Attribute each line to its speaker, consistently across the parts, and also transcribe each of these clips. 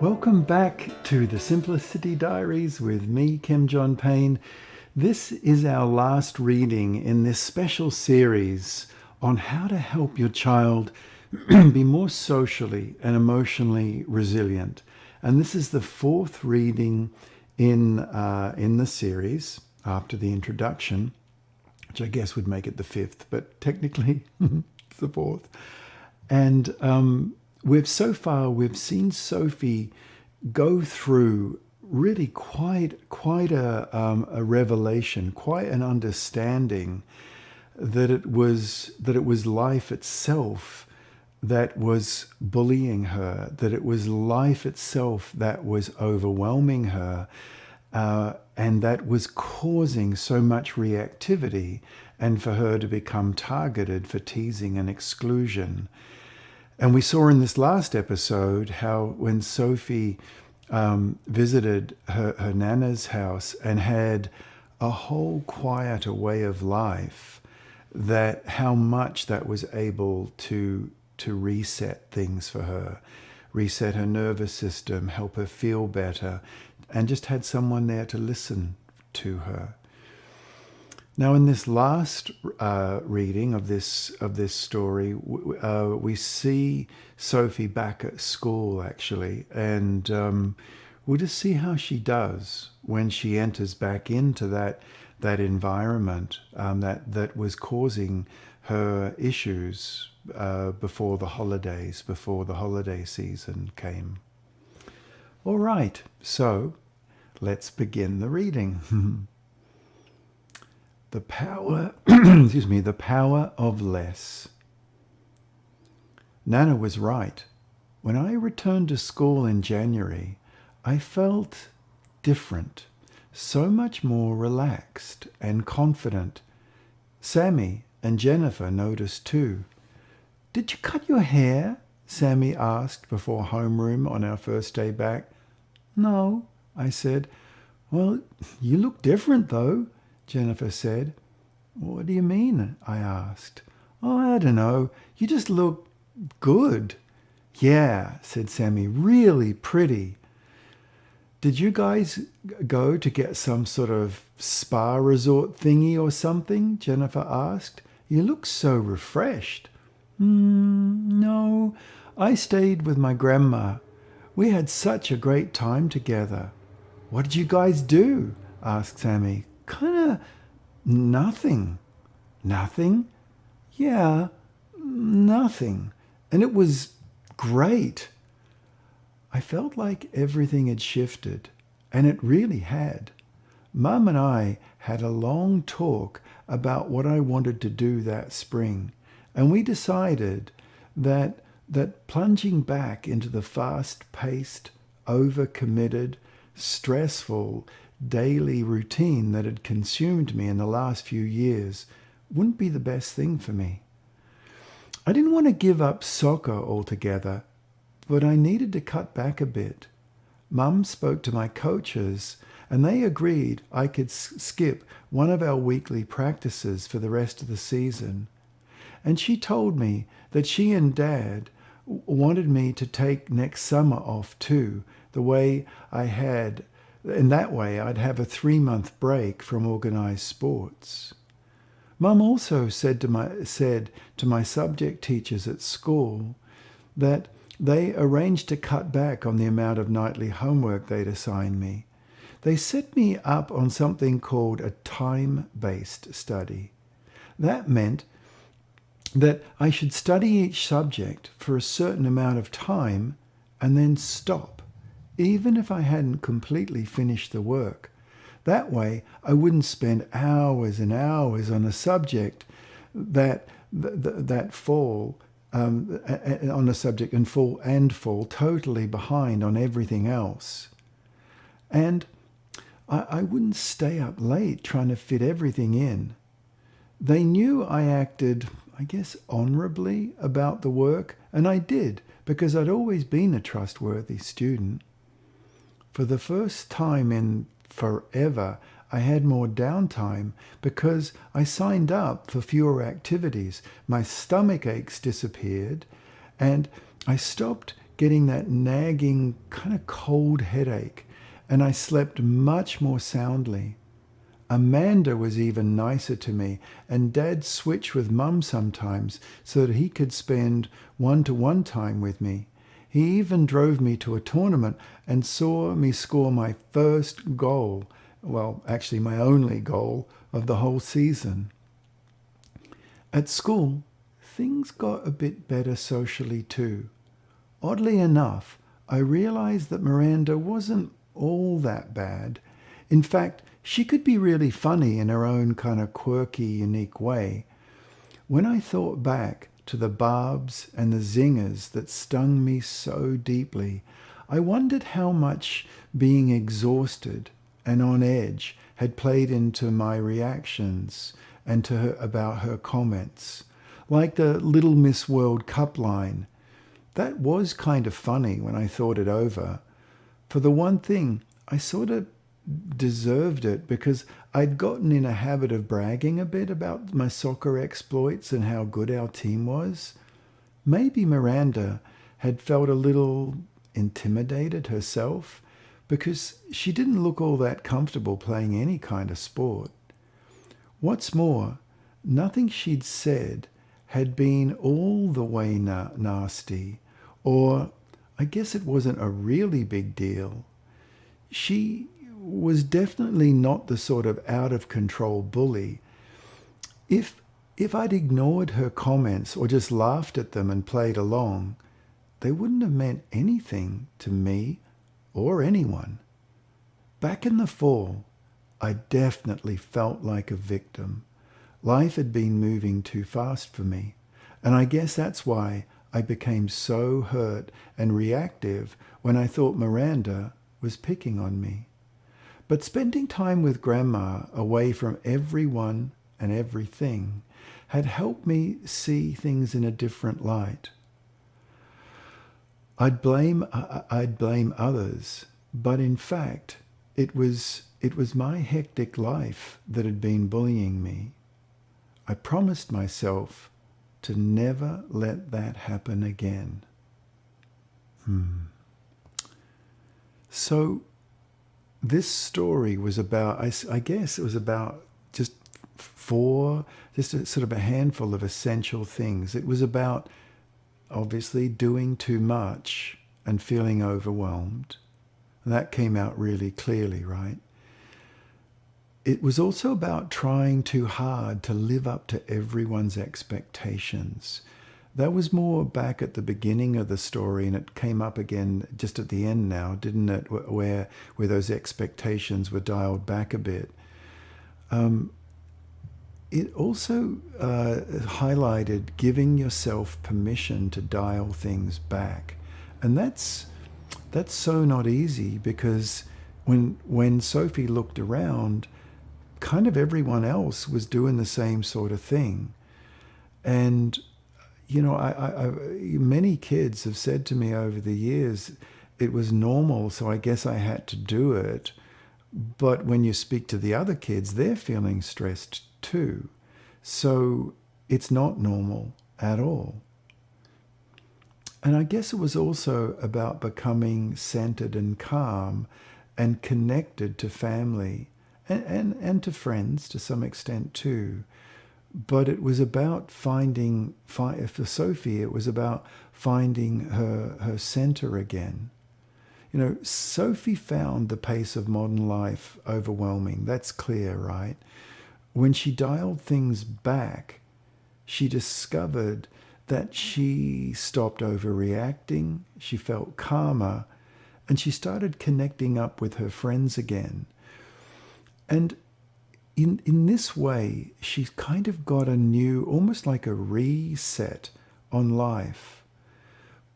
Speaker 1: Welcome back to the Simplicity Diaries with me, Kim John Payne. This is our last reading in this special series on how to help your child be more socially and emotionally resilient. And this is the fourth reading in the series after the introduction, which I guess would make it the fifth, but technically it's the fourth. And we've seen Sophie go through really quite a revelation, quite an understanding that it was life itself that was bullying her, that it was life itself that was overwhelming her, and that was causing so much reactivity, and for her to become targeted for teasing and exclusion. And we saw in this last episode how when Sophie visited her Nana's house and had a whole quieter way of life, that how much that was able to reset things for her, reset her nervous system, help her feel better, and just had someone there to listen to her. Now, in this last reading of this story, we see Sophie back at school, actually, and we'll just see how she does when she enters back into that environment that was causing her issues before the holiday season came. All right, so let's begin the reading. The power, the power of less. Nana was right. When I returned to school in January, I felt different, so much more relaxed and confident. Sammy and Jennifer noticed too. "Did you cut your hair?" Sammy asked before homeroom on our first day back. "No," I said. "Well, you look different though," Jennifer said. "What do you mean?" I asked. "Oh, I don't know. You just look good." "Yeah," said Sammy, "really pretty." "Did you guys go to get some sort of spa resort thingy or something?" Jennifer asked. "You look so refreshed." No, I stayed with my grandma. We had such a great time together." "What did you guys do?" asked Sammy. "Kinda nothing." "Nothing?" "Yeah, nothing. And it was great." I felt like everything had shifted, and it really had. Mum and I had a long talk about what I wanted to do that spring, and we decided that plunging back into the fast-paced, overcommitted, stressful daily routine that had consumed me in the last few years wouldn't be the best thing for me. I didn't want to give up soccer altogether, but I needed to cut back a bit. Mum spoke to my coaches, and they agreed I could skip one of our weekly practices for the rest of the season. And she told me that she and Dad wanted me to take next summer off too, the way I had. In that way, I'd have a 3-month break from organized sports. Mum also said to my subject teachers at school that they arranged to cut back on the amount of nightly homework they'd assign me. They set me up on something called a time-based study. That meant that I should study each subject for a certain amount of time and then stop, even if I hadn't completely finished the work. That way, I wouldn't spend hours and hours on a subject that fall on a subject and fall totally behind on everything else. And I wouldn't stay up late trying to fit everything in. They knew I acted, I guess, honorably about the work, and I did, because I'd always been a trustworthy student. For the first time in forever, I had more downtime because I signed up for fewer activities. My stomach aches disappeared, and I stopped getting that nagging kind of cold headache, and I slept much more soundly. Amanda was even nicer to me, and Dad switched with Mum sometimes so that he could spend one-to-one time with me. He even drove me to a tournament and saw me score my first goal, well, actually my only goal of the whole season. At school, things got a bit better socially too. Oddly enough, I realized that Miranda wasn't all that bad. In fact, she could be really funny in her own kind of quirky, unique way. When I thought back to the barbs and the zingers that stung me so deeply, I wondered how much being exhausted and on edge had played into my reactions and to her about her comments. Like the Little Miss World Cup line. That was kind of funny when I thought it over. For the one thing, I sort of deserved it because I'd gotten in a habit of bragging a bit about my soccer exploits and how good our team was. Maybe Miranda had felt a little intimidated herself because she didn't look all that comfortable playing any kind of sport. What's more, nothing she'd said had been all the way nasty, or I guess it wasn't a really big deal. She was definitely not the sort of out-of-control bully. If I'd ignored her comments or just laughed at them and played along, they wouldn't have meant anything to me or anyone. Back in the fall, I definitely felt like a victim. Life had been moving too fast for me, and I guess that's why I became so hurt and reactive when I thought Miranda was picking on me. But spending time with Grandma away from everyone and everything had helped me see things in a different light. I'd blame others, but in fact, it was my hectic life that had been bullying me. I promised myself to never let that happen again. So this story was about, I guess it was about just a sort of a handful of essential things. It was about obviously doing too much and feeling overwhelmed. And that came out really clearly, right? It was also about trying too hard to live up to everyone's expectations. That was more back at the beginning of the story, and it came up again just at the end now, didn't it? Where those expectations were dialed back a bit. It also highlighted giving yourself permission to dial things back. And that's so not easy, because when Sophie looked around, kind of everyone else was doing the same sort of thing. And you know, many kids have said to me over the years, it was normal, so I guess I had to do it. But when you speak to the other kids, they're feeling stressed too. So it's not normal at all. And I guess it was also about becoming centered and calm and connected to family and to friends to some extent too. But it was about for Sophie, it was about finding her center again. You know, Sophie found the pace of modern life overwhelming. That's clear, right? When she dialed things back, she discovered that she stopped overreacting, she felt calmer, and she started connecting up with her friends again. And in this way, she's kind of got a new, almost like a reset on life.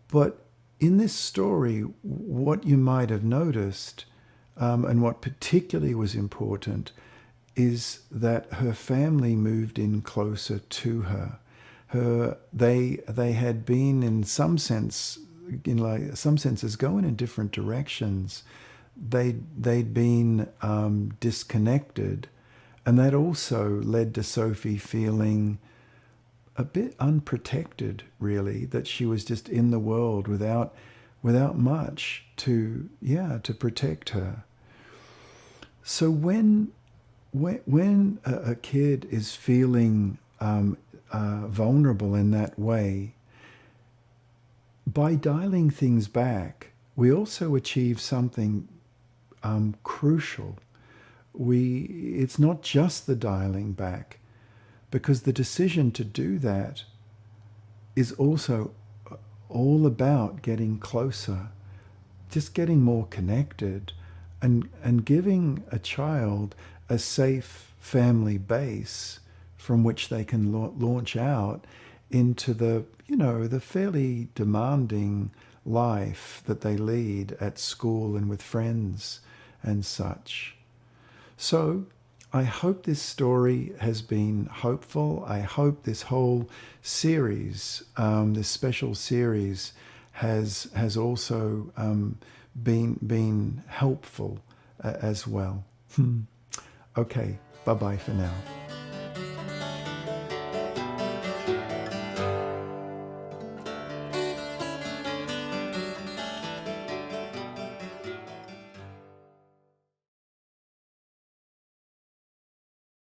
Speaker 1: But in this story, what you might have noticed, and what particularly was important, is that her family moved in closer to her. They had been in some senses going in different directions. They'd been disconnected. And that also led to Sophie feeling a bit unprotected, really, that she was just in the world without without much to protect her. So when a kid is feeling vulnerable in that way, by dialing things back, we also achieve something crucial. It's not just the dialing back, because the decision to do that is also all about getting closer, just getting more connected, and giving a child a safe family base from which they can launch out into the fairly demanding life that they lead at school and with friends and such. So I hope this story has been hopeful. I hope this whole series, this special series, has also been helpful as well. Okay, bye-bye for now.